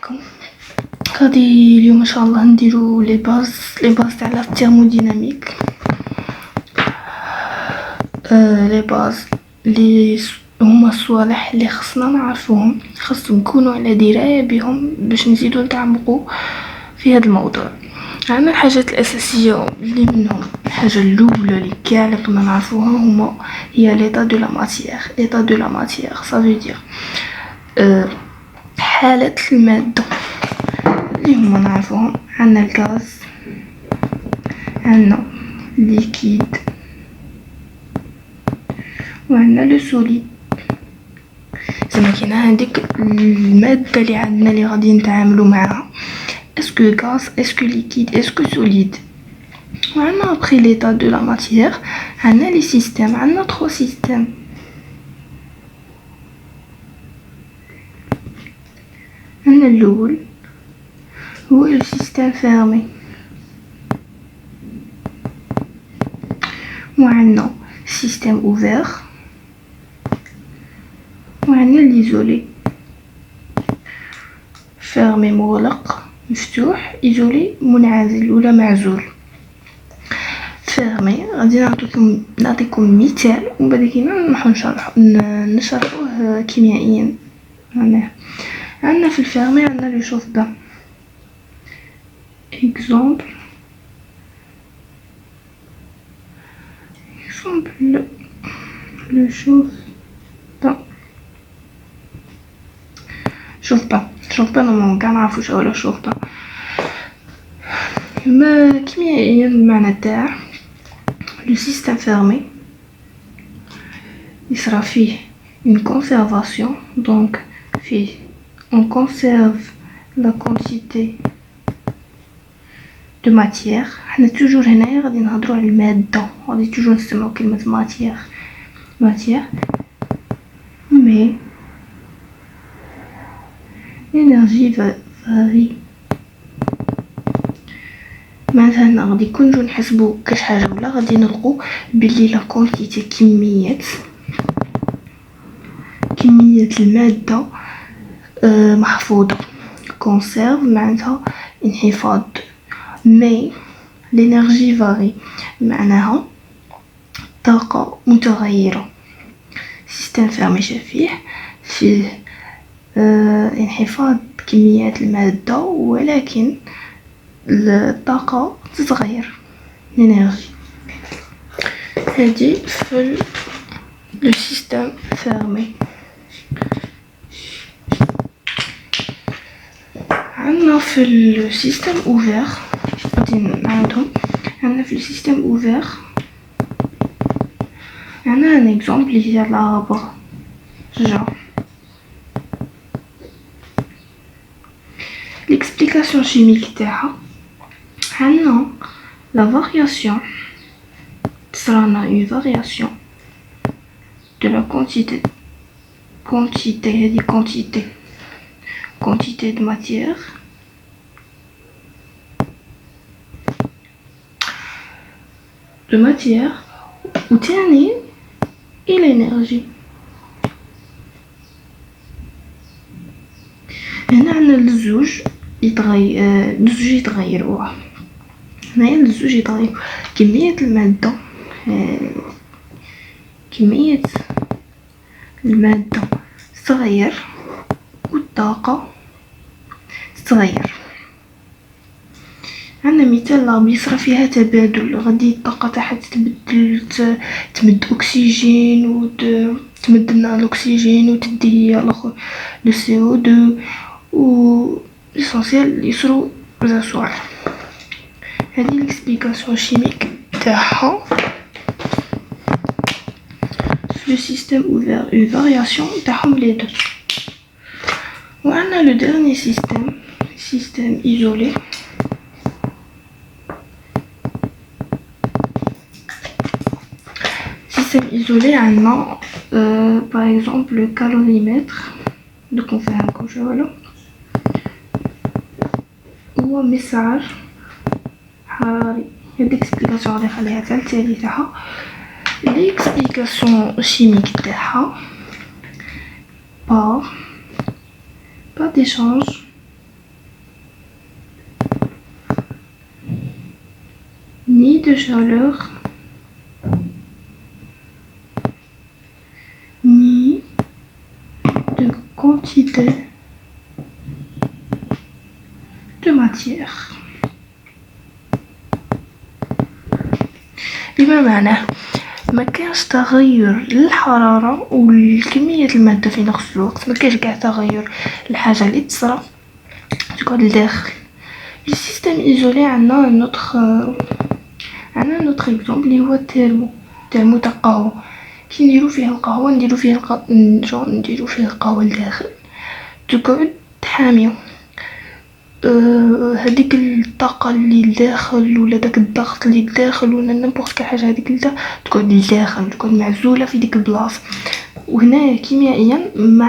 عليكم. غادي اليوم ان شاء الله نديرو لي باز تاع لا ثيرموديناميك. لي باز لي هما الصوالح اللي خصنا نعرفوهم، خصهم نكونوا على درايه بهم باش نزيدو نتعمقوا في هذا الموضوع. عندنا الحاجات الاساسيه اللي منهم الحاجه الاولى اللي كاع لازمنا نعرفوها هي ليطا دو لا ماتيير. صافي دير حالة المادة اللي هما نعرفوهم. عندنا الغاز، عندنا ليكيد، وعندنا لو سوليد. زعما كاينه هذيك المادة اللي عندنا اللي غادي نتعاملوا معها، اسكو غاز، اسكو ليكيد، اسكو سوليد. وعندنا ابخي ليطا دو لا ماتيير، عندنا لي سيستيم، عندنا 3 سيستيم. عندنا الاول هو لو سيستيم فيرمي، وعندنا سيستيم اوفير، وعندنا ليزولي. فيرمي مغلق، مفتوح، ايزولي منعزل ولا معزول. فيرمي غادي نعطيكم مثال ومن بعد كينا نشرحوه كيميائيا. عندنا في الفيرمي عندنا لو شوف با اكزومبل لو شوف با نورمالمون كاع نعرفو شنو هو شوف با. ما كيميائيا المعنى تاع لو سيستيم فيرمي يصرا فيه une conservation، donc فيه on conserve la quantité de matière. حنا توجور هنايا غادي نهضروا على الماده، غادي توجور نستعملوا كلمه matière mais l'énergie varie. مثلا غادي يكون نجو نحسبوا كاش حاجه ولا غادي نلقوا بلي لا كونتيتي كميه الماده محفوظه. كونسيرف معناتها انحفاظ، مي لينيرجي فاري معناها طاقه متغيره. سيستم فيرمي شفيح فيه انحفاظ كميات الماده ولكن الطاقه تتغير، لينيرجي. هذه في لو سيستم فيرمي. عندنا في لو سيستم اوفير غادي نعاودهم. عندنا في لو سيستم اوفير عندنا ان اكزومبل اللي هي لاربر شجره. l'explication chimique تاعها عندنا la variation تصرانا une variation de la quantité de matière وتاني et l'énergie. هنا عندنا الزوج يتغيروا. هنايا الزوج يتغيروا، كمية المادة تتغير والطاقة تتغير. عندنا مثال لا بيصرا فيها تبادل، غادي الطاقة تاعها تمد اكسجين وتمد لنا الاكسجين وتدي هي الاخر لو CO2 و ليسونسيال يصرو بزاف صوالح. هذه ليكسبليكاسيون شيميك تاعها في لو سيستيم اوفير، اون فارياسيون تاعهم لي دو. وعندنا لو ديرني سيستيم ايزولي. سيستيم ايزولي عندنا باغ اكزومبل لو كالوريمتر، دوك نفهمكم شنو هو مسعر حراري. هاد الاكسبليكاسيون غادي نخليها حتى التالي تاعها. ليكسبليكاسيون شيميك تاعها par d'échange de chaleur ni de quantité de matière. بما معناه ما كانش تغير للحرارة والكمية المادة في نفس الوقت، ما كانش كاع تغير الحاجة اللي تصرى تقعد لداخل. السيستم ايزولي عندنا نوتر اكزومبل اللي هو الترمو تاع القهوة. كي نديرو فيه القهوة نديرو فيه القهوة لداخل تقعد حامية. هذيك الطاقة اللي لداخل ولا داك الضغط اللي لداخل ولا نيمبورط كل حاجة هذيك اللي تقعد لداخل، تقعد معزولة في ديك البلاصة. وهنا كيميائيا ما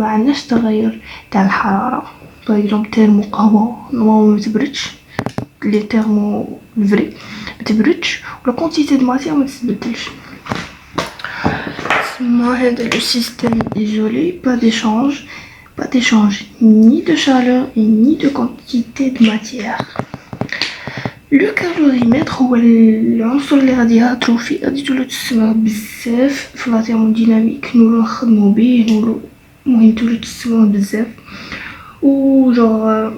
عندناش تغير تاع الحرارة. باغ تيرمو قهوة نورمالمون ما تبردش، لي تيرمو الفري ما تبردش، ولا كونتيتي دو ماتيير ما تتبدلش. تسمى هذا لو سيستيم ايزولي pas d'échange ni de chaleur et ni de quantité de matière. Le calorimètre هو العنصر اللي غادي يهضروا فيه، غادي تولو تسمعوا بزاف في لا تيرموديناميك، نولو نخدمو بيه، المهم تولو تسمعوه بزاف. و جوغ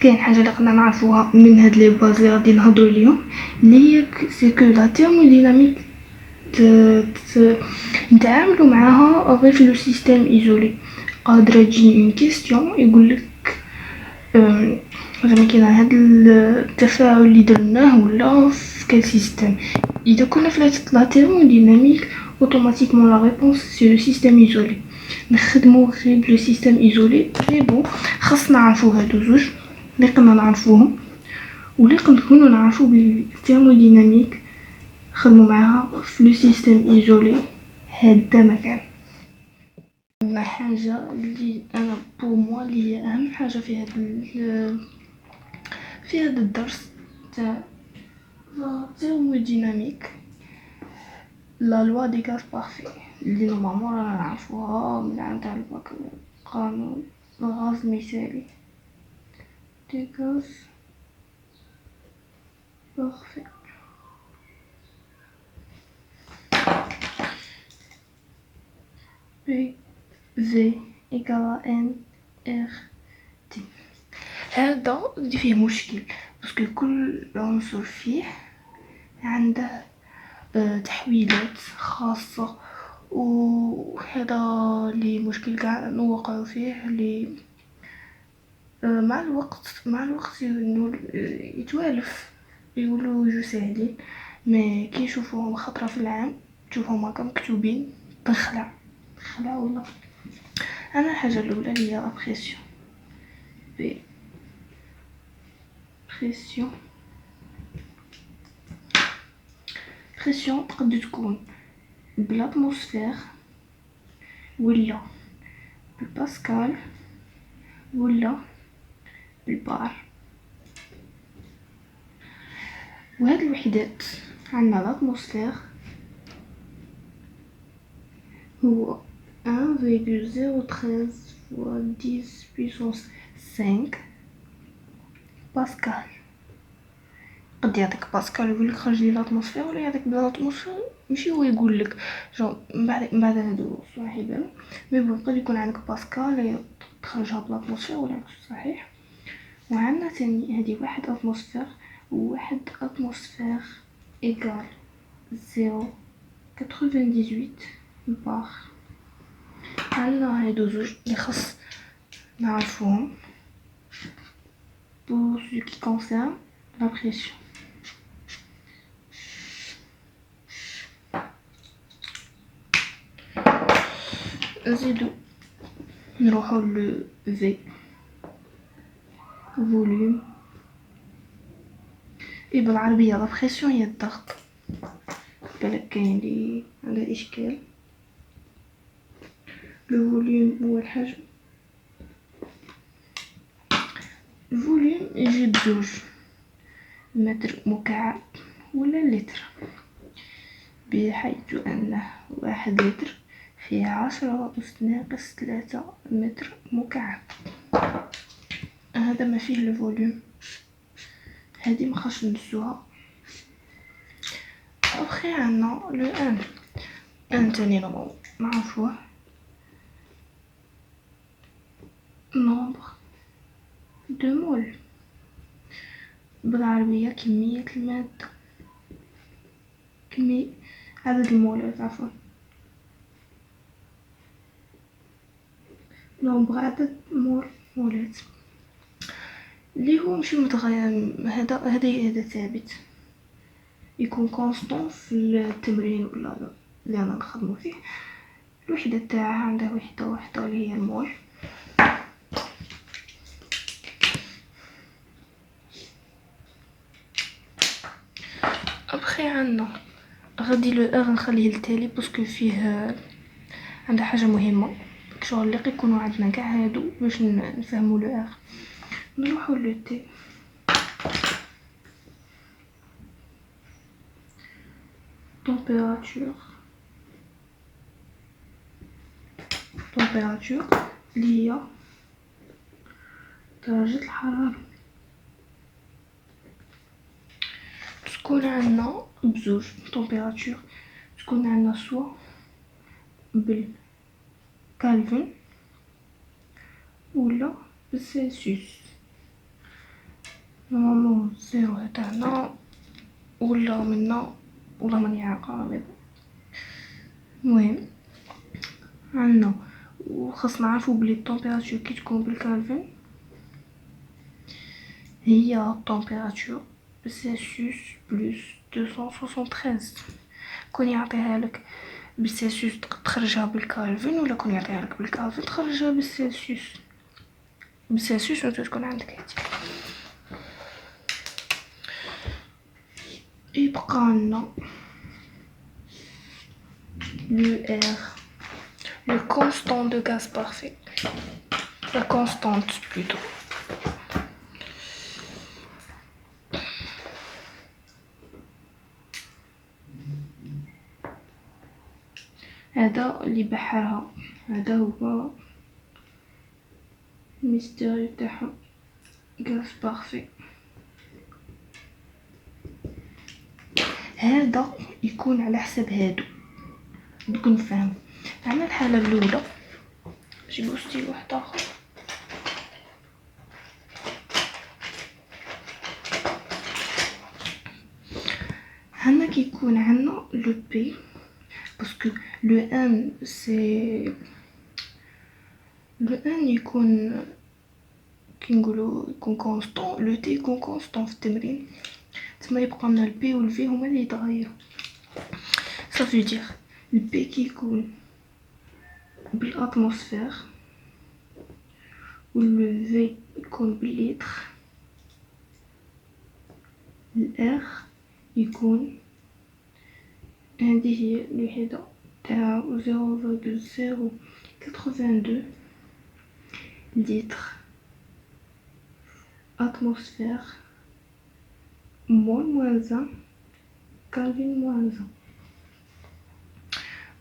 كاين حاجه اللي قدنا نعرفوها من هاد لي باز اللي غادي نهضروا اليوم، اللي هي سي كو لا تيرموديناميك نتعاملوا معاها غير في لو سيستيم ايزولي. قادرة تجي اون كيستيون يقولك زعما كاين هاد التفاعل اللي درناه ولا في كال سيستيم. اذا كنا في لا تيرموديناميك اوتوماتيكمون لا ريبونس سي لو سيستيم ايزولي. نخدمو غير بلو سيستيم ايزولي. مي بون خاصنا نعرفو هادو زوج اللي قلنا نعرفوهم، واللي نكونو نعرفو بالتيرموديناميك نخدمو معاها في لو سيستيم ايزولي. هذا مكان حاجة اللي انا بور موا اللي هي اهم حاجة في هذا الدرس تاع لا تيرموديناميك، لا لوا دي غاز بارفي اللي نورمالمون رانا نعرفوها من العام تاع الباك، قانون الغاز المثالي دي غاز بارفي. بي في إيكالا ان ار تي. هذا اللي فيه مشكل باسكو كل عنصر فيه عنده تحويلات خاصة، وهذا اللي مشكل قاع نوقعوا فيه اللي مع الوقت يتوالف، يقولوا يجو ساهلين، ما كي يشوفوهم خطرة في العام تشوفهم هكا مكتوبين تنخلع والله. انا الحاجة الاولى هي لا بريسيون. بريسيون تقدر تكون بالاتموسفير ولا بالباسكال ولا بالبار. وهاد الوحدات عندنا الاتموسفير هو 1,013 fois 10 puissance 5 باسكال. قد يعطيك باسكال يقولك خرج لي لاتموسفير، ولا يعطيك بلا لاتموسفير ماشي هو يقولك جو من بعد هادو صحيح يبانو. مي بون قد يكون عندك باسكال تخرجها بلا لاتموسفير ولا عكس صحيح. وعندنا ثاني هادي 1 اتموسفير، و1 اتموسفير ايكال 0.98 بار. عندنا هادو زوج اللي خاص نعرفوهم pour ce qui concerne la pression. نزيدو نروحو ل V فوليوم. بالعربية لا بريسيون هي الضغط، بالك كاين لي عندها اشكال. لو فوليوم هو الحجم. الفوليوم يجي بزوج متر مكعب ولا لتر، بحيث أنه 1 لتر فيه 10 أس ناقص 3 متر مكعب. هذا ما فيه الفوليوم. هذه ما خاصش ندسوها ابخي عنا لو ان تاني نمبر نعرفوه نومبر دو مول بالعربية كمية المادة، كمية عدد المولات عفوا، نومبر عدد مولات اللي هو ماشي متغير. هذا ثابت يكون كونستون في التمرين ولا اللي انا نخدمو فيه. الوحدة تاعها عندها وحدة اللي هي المول. ابخي عنا غادي لو ار نخليه للتالي باسكو فيه عندها حاجة مهمة شغل اللي يكونوا عندنا كاع هادو باش نفهمو لو ار. نروحو لو تي. température اللي هي درجة الحرارة. تكون عندنا بزوج température، تكون عندنا سوا بالكالفن ولا بالسلسيوس. نورمالمون زيرو هذا هنا ولا منا والله ماني عارفة. المهم عندنا وخاصنا نعرفو بلي التمبيراتور كي تكون بالكالفن هي التمبيراتور بالسلسيوس بلس 273. كون يعطيها لك بالسلسيوس تخرجها بالكالفن، ولا كون يعطيها لك بالكالفن تخرجها بالسلسيوس. وانت تكون عندك هادي. يبقى لنا le R, le constant de gaz parfait, la constante plutôt. هذا اللي بحرها، هذا هو الميستيريو تاعها غاز بارفي. هذا يكون على حسب هادو دوك نفهم. عندنا الحالة الأولى نجيبو ستيل واحد آخر. هنا كيكون عندنا لو بي باسكو لو ان يكون كي نقولوا يكون كونستون، لو تي يكون كونستون في التمرين، تما يبقى لنا البي والفي هما اللي يتغيروا. صافي دير البي كي يكون بالاتموسفير واللو في يكون بالليتر، الار يكون هذه هي الوحدة تاع 0,082 لتر اتموسفير مول موان كالفين موان.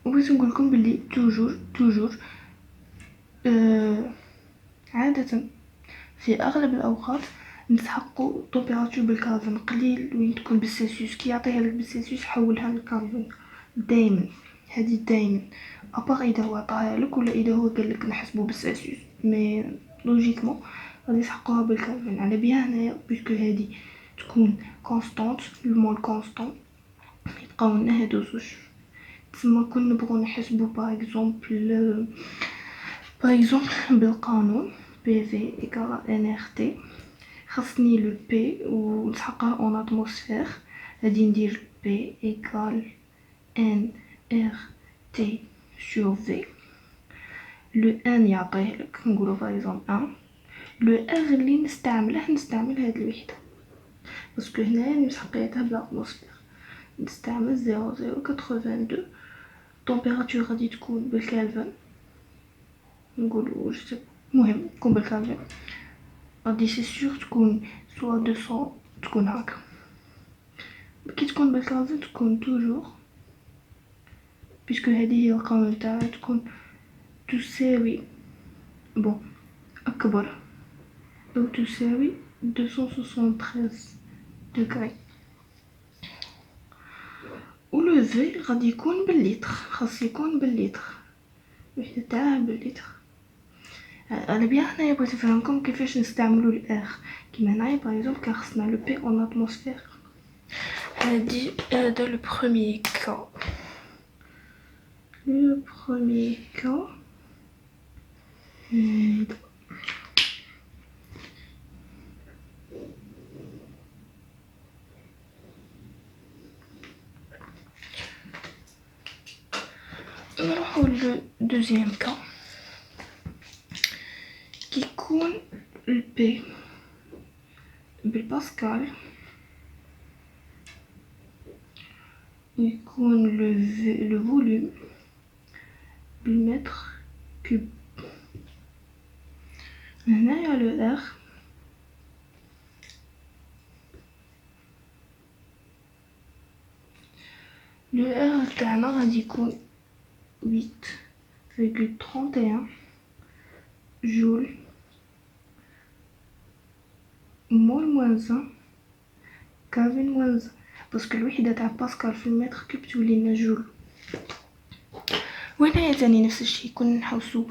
وبغيت نقولكم بلي توجور عادة في اغلب الاوقات نسحقوا طومبيراتور بالكالفن قليل وين تكون بالسلسيوس. كي يعطيها لك بالسلسيوس حولها للكالفن دائما، هذه دائما ابار اذا هو عطاها لك ولا اذا هو قال لك نحسبه بالسلسيوس، مي لوجيكمون غادي يسحقوها بالكالفن. على بها هنايا بيسكو هذه تكون كونستانت المول كونستانت يبقاو لنا هادو زوج. تسمى كون نبغو نحسبو باغ اكزومبل بالقانون بي في ايكال ان ار تي، خاصني لو بي ونسحقها اون اتموسفير. غادي ندير بي ايكال ان ار تي سور في. لو ان يعطيه لك نقولو باغ اكزومبل ان. لو ار اللي نستعمل هاد الوحده باسكو هنايا مسحقيتها بالاتموسفير، نستعمل 0,082. التمبيراتور غادي تكون بالكالفن، نقولو المهم تكون بالكالفن غادي سي سور تكون سوا 200 تكون هكا. كي تكون بالكالفن تكون توجور بيسكو هذه هي القانون تاعها تكون تساوي بون اكبر او تساوي 273 دوغري. ولو في غادي يكون بالليتر، خاص يكون بالليتر، الوحدة تاعه بالليتر. انا بيان هنايا بغيت نفهمكم كيفاش نستعملوا الاغ. كيما هنايا باغ اكزومبل كان خصنا لو بي اون اتموسفير. هذا لو بروميير كا. لو بروميير كا هذا نروحو لو دوزيام كا كيكون البي بالباسكال ويكون لو فوليوم بالمتر كوب. هنايا لو ار تاعنا غادي يكون 8,31 جول مول موان 1 كالفين موان 1 باسكو الوحدة تاع باسكال في المتر كوب تولي لنا جول. وهنايا تاني نفس الشيء كنا نحوسو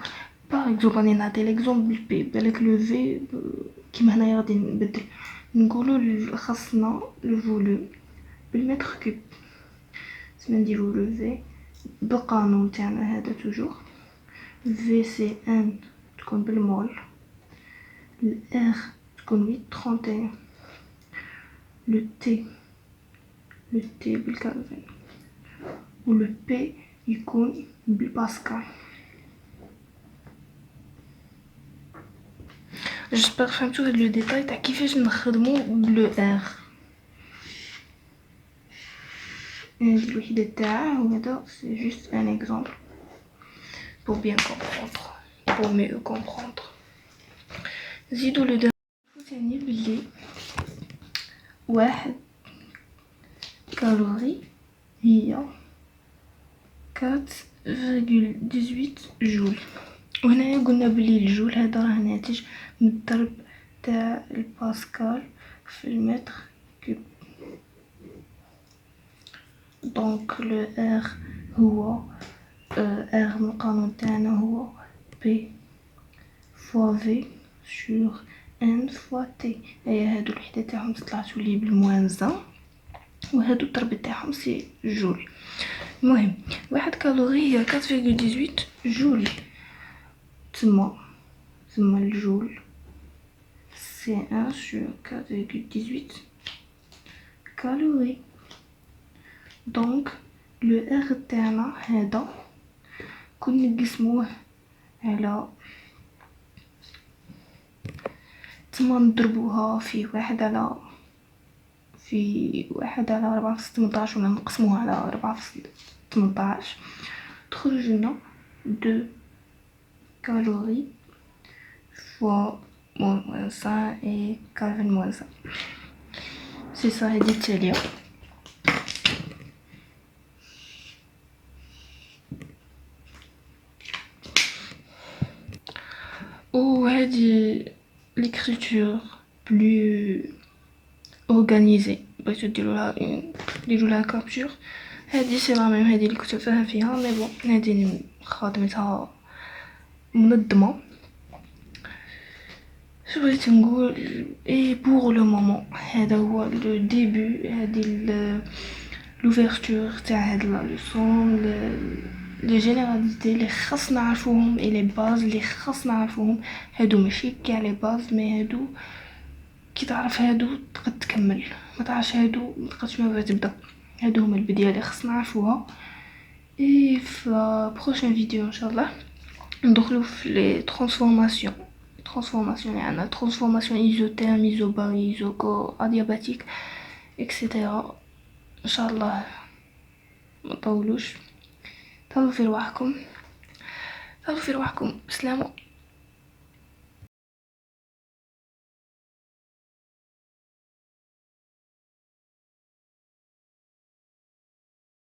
باغ اكزومبل راني نعطي ليكزومبل بي بالك لو في كيما هنايا غادي نبدل نقولو خاصنا لو فوليوم بالمتر كوب. سما نديرو لو في بالقانون تاعنا هذا توجور في سي ان تكون بالمول، الار تكون 8,31 لو تي بالكالفين ولو بي يكون بالباسكال. جيسبر فهمتو هاد لو ديتاي تاع كيفاش نخدمو بلو ار. هادي الوحدة تاعه وهذا سي جوست ان اكزومبل pour bien comprendre, pour mieux comprendre. زيدو لو دو ثاني بلي 1 كالوري هي 4,18 جول. وهنايا قلنا بلي الجول هذا راه ناتج من الضرب تاع الباسكال في المتر كوب. دونك لو ار هو ار من القانون تاعنا هو بي فوا في سور ان فوا تي. هيا هادو الوحدة تاعهم تطلع تولي بالموان زان وهادو الضرب تاعهم سي جول. المهم 1 كالوري هي 4,18 جول. تما الجول سي 1 سور 4,18 كالوري. دونك لو ار تاعنا هذا كون نقسموه على تما نضربوها في 1 على 4.18 ولا نقسموها على 4.18 تخرج لنا 2 كالوري فوا موان 5 اي كالفين موان 5. سي سا هادي التالية. وهادي l'écriture plus organisée بغيتو ديرولها كابتور. هادي سي لا ميم هادي اللي كنت فاهم فيها مي بون هادي خدمتها منظمه. شو بغيت نقول اي بور لو مومون هذا هو لو ديبي هادي لوفيرتور تاع هاد لا ليسون لي جينيراليتي اللي خاص نعرفوهم اي لي باز اللي خاص نعرفوهم. هادو ماشي كاع لي باز مي هادو كي تعرف هادو تقد تكمل، ما تعرفش هادو ما تقدش ما تبدا. هادو هما البدايه اللي خاص نعرفوها. اي في بروشين فيديو ان شاء الله ندخلو في لي ترانسفورماسيون يعني عندنا ترانسفورماسيون ايزوتيرم ايزوباري ايزوكو ادياباتيك اكسيتيرا. ان شاء الله ما نطولوش. تهلاو في رواحكم. سلام.